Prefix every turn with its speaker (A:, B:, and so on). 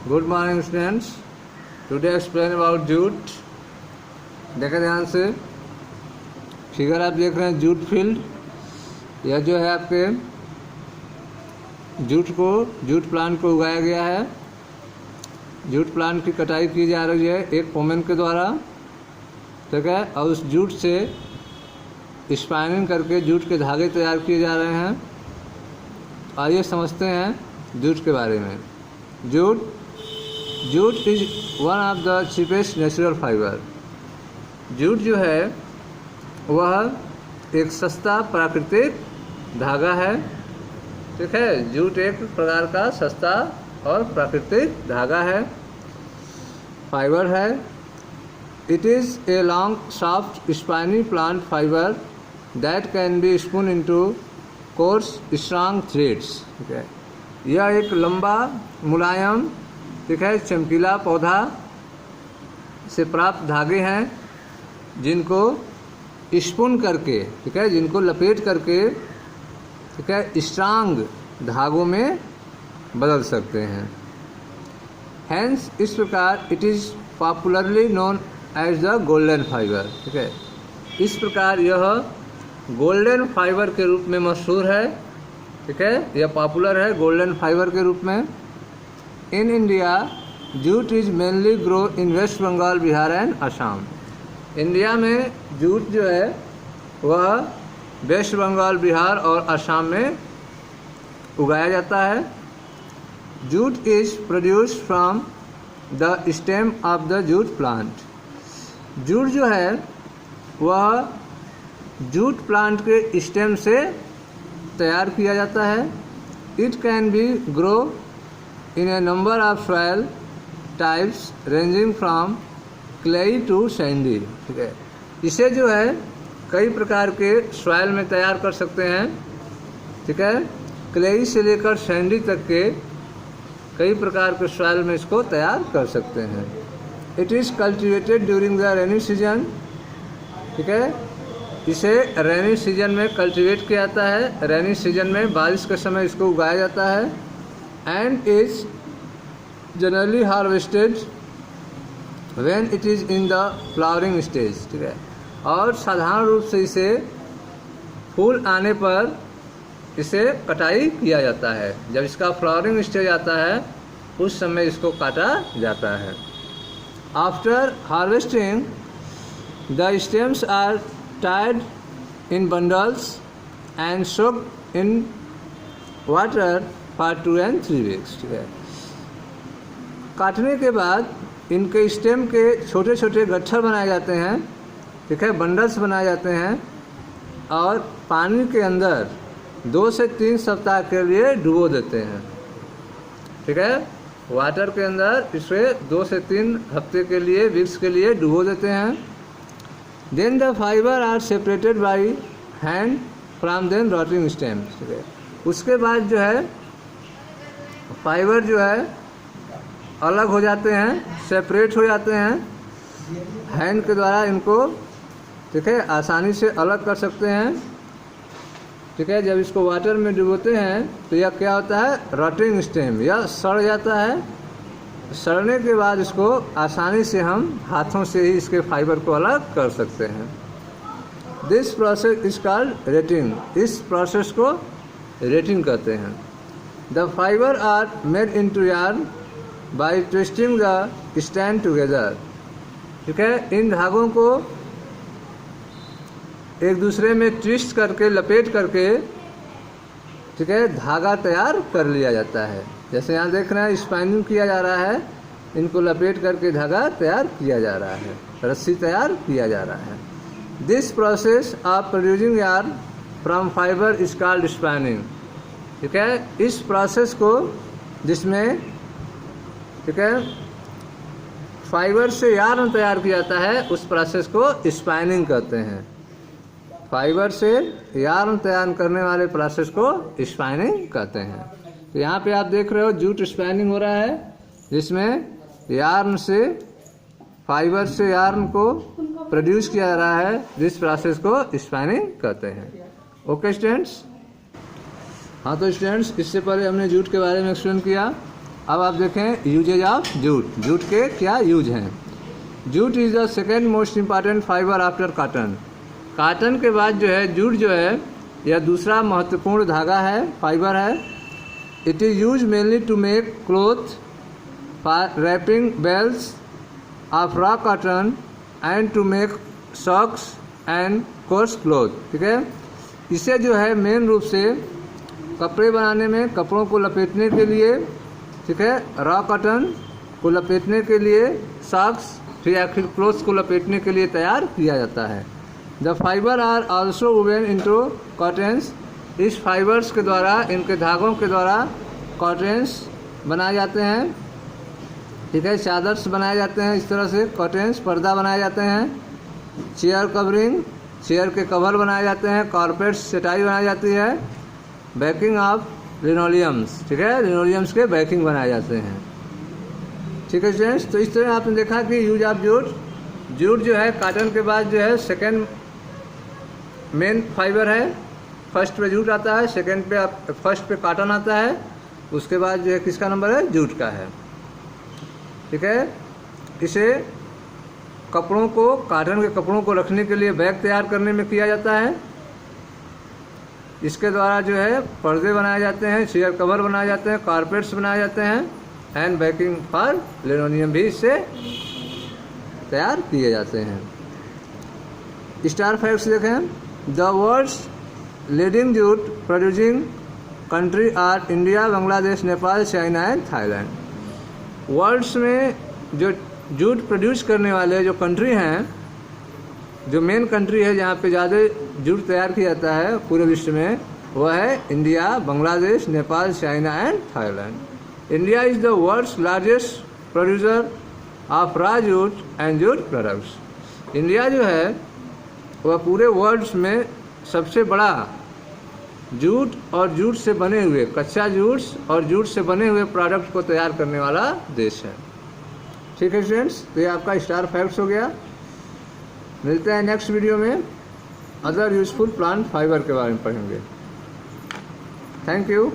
A: Good morning students. Today explain about jute. देखें ध्यान से, फिगर आप देख रहे हैं जूट फील्ड। यह जो है आपके जूट प्लांट को उगाया गया है। जूट प्लांट की कटाई की जा रही है एक वोमेन के द्वारा, ठीक है। और उस जूट से स्पाइनिंग करके जूट के धागे तैयार किए जा रहे हैं। आइए समझते हैं जूट के बारे में। Jute is one of the cheapest natural fibre. Jute जो है वह एक सस्ता प्राकृतिक धागा है, ठीक है। जूट एक प्रकार का सस्ता और प्राकृतिक धागा है, फाइबर है। It is a long soft spiny plant fibre that can be spun into coarse strong threads, ठीक है। यह एक लंबा मुलायम, ठीक है, चमकीला पौधा से प्राप्त धागे हैं जिनको स्पून करके, ठीक है, जिनको लपेट करके, ठीक है, स्ट्रांग धागों में बदल सकते हैं। हैंस इस प्रकार it is popularly known as the golden fibre, ठीक है। इस प्रकार यह गोल्डन फाइबर के रूप में मशहूर है, ठीक है। यह पॉपुलर है गोल्डन फाइबर के रूप में। In India jute is mainly grow in West Bengal, Bihar and Assam. India में जूट जो है वह वेस्ट बंगाल, बिहार और असम में उगाया जाता है। Jute is produced from the stem of the jute plant. Jute जो है वह जूट प्लांट के स्टेम से तैयार किया जाता है। It can be grow in a number of soil types ranging from clayey to sandy, ठीक है। इसे जो है कई प्रकार के सॉइल में तैयार कर सकते हैं, ठीक है। क्लेई से लेकर सैंडी तक के कई प्रकार के सॉइल में इसको तैयार कर सकते हैं। It is cultivated during the rainy season, ठीक है। इसे रेनी सीजन में कल्टीवेट किया जाता है। रेनी सीजन में बारिश के समय इसको उगाया जाता है। And is generally harvested when it is in the flowering stage, ठीक है। और साधारण रूप से इसे फूल आने पर इसे कटाई किया जाता है। जब इसका फ्लावरिंग स्टेज आता है उस समय इसको काटा जाता है। After harvesting the stems are tied in bundles and soaked in water for 2 and 3 weeks, ठीक है। काटने के बाद इनके स्टेम के छोटे छोटे गट्ठर बनाए जाते हैं, ठीक है, बंडल्स बनाए जाते हैं और पानी के अंदर 2 से 3 सप्ताह के लिए डुबो देते हैं, ठीक है। वाटर के अंदर इसे 2 से 3 हफ्ते के लिए, वीक्स के लिए डुबो देते हैं। Then the fibre are separated by hand from then rotting stems, ठीक है। उसके बाद जो है फाइबर जो है अलग हो जाते हैं, सेपरेट हो जाते हैं हैंड के द्वारा। इनको, ठीक है, आसानी से अलग कर सकते हैं, ठीक है। जब इसको वाटर में डुबोते हैं तो यह क्या होता है, रॉटिंग स्टेम, यह सड़ जाता है। सड़ने के बाद इसको आसानी से हम हाथों से ही इसके फाइबर को अलग कर सकते हैं। This process is called retting. इस प्रोसेस को रेटिंग कहते हैं। The fibre are made into yarn by twisting the strand together, ठीक है। इन धागों को एक दूसरे में ट्विस्ट करके, लपेट करके, ठीक है, धागा तैयार कर लिया जाता है। जैसे यहाँ देख रहे हैं स्पाइनिंग किया जा रहा है, इनको लपेट करके धागा तैयार किया जा रहा है, रस्सी तैयार किया जा रहा है। This process of producing yarn from fibre is called spinning, ठीक है। इस प्रोसेस को जिसमें, ठीक है, फाइबर से यार्न तैयार किया जाता है उस प्रोसेस को स्पाइनिंग कहते हैं। फाइबर से यार्न तैयार करने वाले प्रोसेस को स्पाइनिंग कहते हैं। तो यहाँ पे आप देख रहे हो जूट स्पाइनिंग हो रहा है, जिसमें यार्न से, फाइबर से यार्न को प्रोड्यूस किया जा रहा है। जिस प्रोसेस को स्पाइनिंग कहते हैं। Okay students. हाँ तो स्टूडेंट्स, इससे पहले हमने जूट के बारे में एक्सप्लेन किया। अब आप देखें यूजेज ऑफ जूट। जूट के क्या यूज हैं। Jute is the second most important fibre after cotton. Cotton के बाद जो है जूट जो है यह दूसरा महत्वपूर्ण धागा है, फाइबर है। It is use mainly to make cloth, wrapping bales of raw cotton and to make sacks and coarse cloth. ठीक है, इसे जो है मेन रूप से कपड़े बनाने में, कपड़ों को लपेटने के लिए, ठीक है, रॉ कॉटन को लपेटने के लिए, सॉक्स फिर आखिर क्लोथ्स को लपेटने के लिए तैयार किया जाता है। The fibre are also woven into cottons. इस फाइबर्स के द्वारा, इनके धागों के द्वारा कॉटन्स बनाए जाते हैं। ठीक है, चादर्स बनाए जाते हैं। इस तरह से कॉटन्स, पर्दा बनाए जाते हैं। चेयर कवरिंग, चेयर के कवर बनाए जाते हैं। कारपेट्स, चटाई बनाई जाती है। बैकिंग ऑफ लिनोलियम्स, ठीक है, लिनोलियम्स के बैकिंग बनाए जाते हैं। ठीक है स्टूडेंट्स, तो इस तरह आपने देखा कि यूज ऑफ जूट। जूट जो है कॉटन के बाद जो है सेकेंड मेन फाइबर है। फर्स्ट पे जूट आता है, सेकेंड पे फर्स्ट पे कॉटन आता है, उसके बाद जो है किसका नंबर है, जूट का है। ठीक है, इसे कपड़ों को, कॉटन के कपड़ों को रखने के लिए बैग तैयार करने में किया जाता है। इसके द्वारा जो है पर्दे बनाए जाते हैं, चेयर कवर बनाए जाते हैं, कारपेट्स बनाए जाते हैं एंड बैकिंग फॉर लिनोलियम भी इससे तैयार किए जाते हैं। स्टार फैक्ट्स देखें। The world's leading jute producing country are India, Bangladesh, Nepal, China and Thailand. World's में जो जूट प्रोड्यूस करने वाले जो कंट्री हैं, जो मेन कंट्री है जहाँ पे ज़्यादा जूट तैयार किया जाता है पूरे विश्व में, वह है India, Bangladesh, Nepal, China and Thailand. India is the world's largest producer of raw jute and jute products. India जो है वह पूरे वर्ल्ड्स में सबसे बड़ा जूट और जूट से बने हुए, कच्चा जूट और जूट से बने हुए प्रोडक्ट को तैयार करने वाला देश है। ठीक है स्टूडेंट्स, तो ये आपका स्टार फैक्ट्स हो गया। मिलते हैं नेक्स्ट वीडियो में, अदर यूजफुल प्लांट फाइबर के बारे में पढ़ेंगे। Thank you.